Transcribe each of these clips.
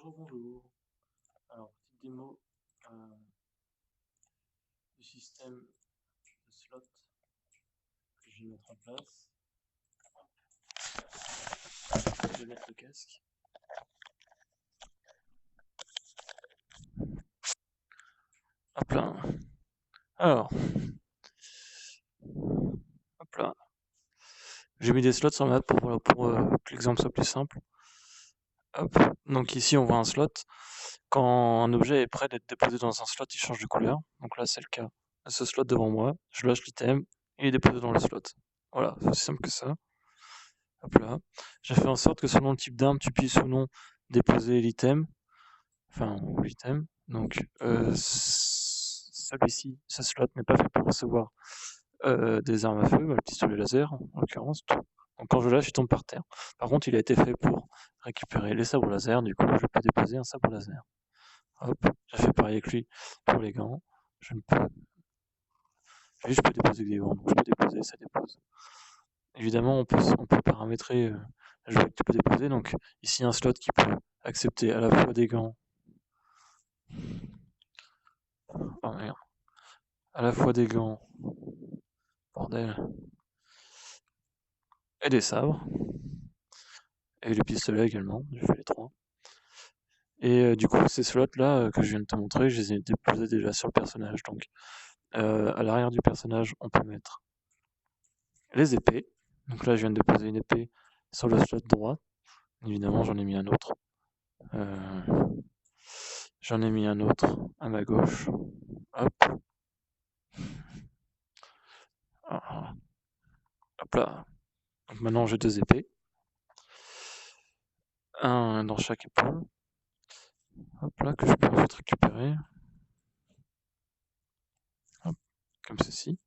Rebonjour. Alors, petite démo du système de slot que je vais mettre en place. Je vais mettre le casque. Hop là. Alors, hop là. J'ai mis des slots sur la map pour que l'exemple soit plus simple. Hop. Donc ici, on voit un slot. Quand un objet est prêt d'être déposé dans un slot, il change de couleur. Donc là, c'est le cas de ce slot devant moi. Je lâche l'item et il est déposé dans le slot. Voilà, c'est aussi simple que ça. Hop là. J'ai fait en sorte que selon le type d'arme, tu puisses ou non déposer l'item. Enfin, l'item. Donc, celui-ci, ce slot n'est pas fait pour recevoir des armes à feu, le pistolet laser en l'occurrence. Donc quand je lâche, il tombe par terre. Par contre, il a été fait pour récupérer les sabres laser, du coup, je peux déposer un sabre laser. Hop, j'ai fait pareil avec lui pour les gants. Je ne peux. Je peux déposer des gants, donc je peux déposer, ça dépose. Évidemment, on peut paramétrer la jouet que tu peux déposer. Donc ici, un slot qui peut accepter à la fois des gants. Oh merde. À la fois des gants. Bordel. Et des sabres. Et les pistolets également, j'ai fait les trois. Et du coup, ces slots-là que je viens de te montrer, je les ai déposés déjà sur le personnage. Donc, à l'arrière du personnage, on peut mettre les épées. Donc là, je viens de déposer une épée sur le slot droit. Évidemment, j'en ai mis un autre. J'en ai mis un autre à ma gauche. Hop. Hop là. Donc maintenant, j'ai deux épées. Un dans chaque épaule. Hop là, que je peux ensuite récupérer. Hop, comme ceci.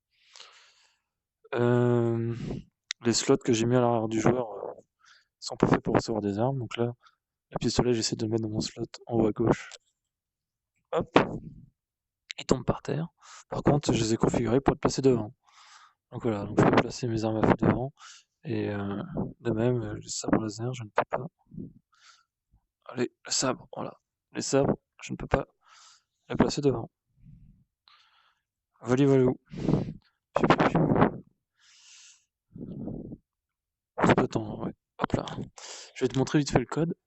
Les slots que j'ai mis à l'arrière du joueur sont pas faits pour recevoir des armes. Donc là, le pistolet, j'essaie de le mettre dans mon slot en haut à gauche. Hop, il tombe par terre. Par contre, je les ai configurés pour être placés devant. Donc voilà, donc je vais placer mes armes à feu devant. Et de même, les sabres laser, je ne peux pas. Allez, le sabre, voilà. Les sabres, je ne peux pas les placer devant. Voilà, voilà. Piou, piou, piou. Un peu de temps, ouais. Hop là. Je vais te montrer vite fait le code.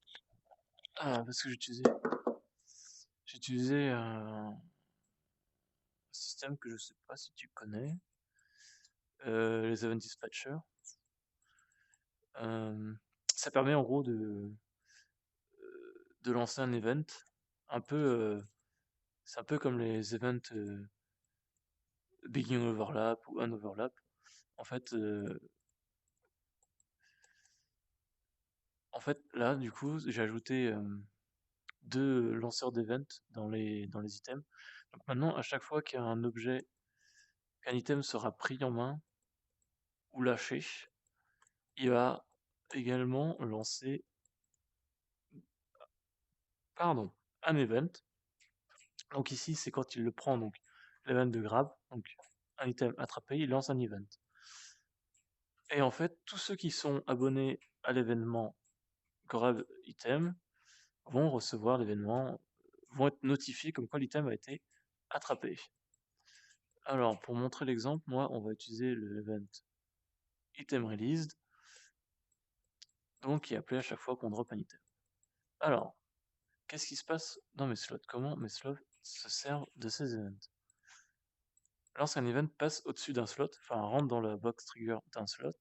Parce que j'ai utilisé un système que je sais pas si tu connais, les Event Dispatcher. Ça permet en gros de lancer un event un peu, c'est un peu comme les events begin overlap ou un overlap. En fait, là, du coup, j'ai ajouté deux lanceurs d'event dans les items. Donc maintenant, à chaque fois qu'un objet, qu'un item sera pris en main ou lâché, il va également lancer un event. Donc ici, c'est quand il le prend, donc l'event de grab, donc un item attrapé, il lance un event. Et en fait, tous ceux qui sont abonnés à l'événement grab item vont recevoir l'événement, vont être notifiés comme quoi l'item a été attrapé. Alors, pour montrer l'exemple, moi, on va utiliser l'event item released, donc qui est appelé à chaque fois qu'on drop un item. Alors, qu'est-ce qui se passe dans mes slots? Comment mes slots se servent de ces events? Lorsqu'un event passe au-dessus d'un slot, enfin rentre dans la box trigger d'un slot,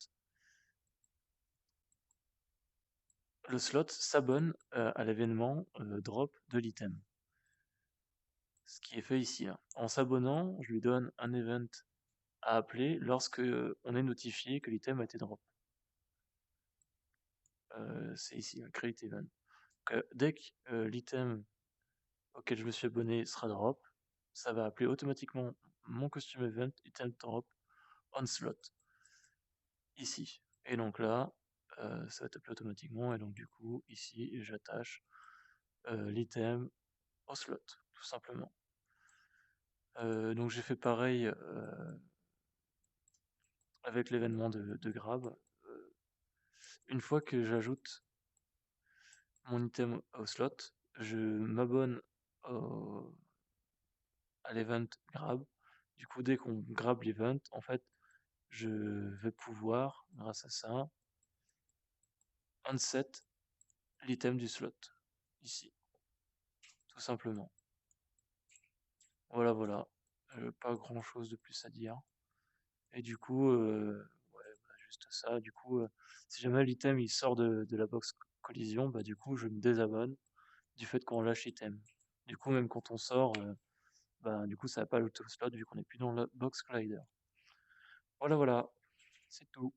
le slot s'abonne à l'événement drop de l'item. Ce qui est fait ici. Là. En s'abonnant, je lui donne un event à appeler lorsque on est notifié que l'item a été drop. C'est ici, un create event. Donc, dès que l'item auquel je me suis abonné sera drop, ça va appeler automatiquement mon custom event item drop on slot ici. Et donc là, ça va être appelé automatiquement. Et donc du coup, ici, j'attache l'item au slot, tout simplement. Donc j'ai fait pareil avec l'événement de grab. Une fois que j'ajoute mon item au slot, je m'abonne au à l'event grab. Du coup, dès qu'on grab l'event, en fait, je vais pouvoir, grâce à ça, unset l'item du slot, ici, tout simplement. Voilà, voilà. Pas grand chose de plus à dire. Et du coup, ouais, bah, juste ça. Du coup, si jamais l'item il sort de la box collision, bah du coup, je me désabonne du fait qu'on lâche l'item. Du coup, même quand on sort, bah du coup, ça va pas l'auto-slot vu qu'on est plus dans la box collider. Voilà, voilà, c'est tout.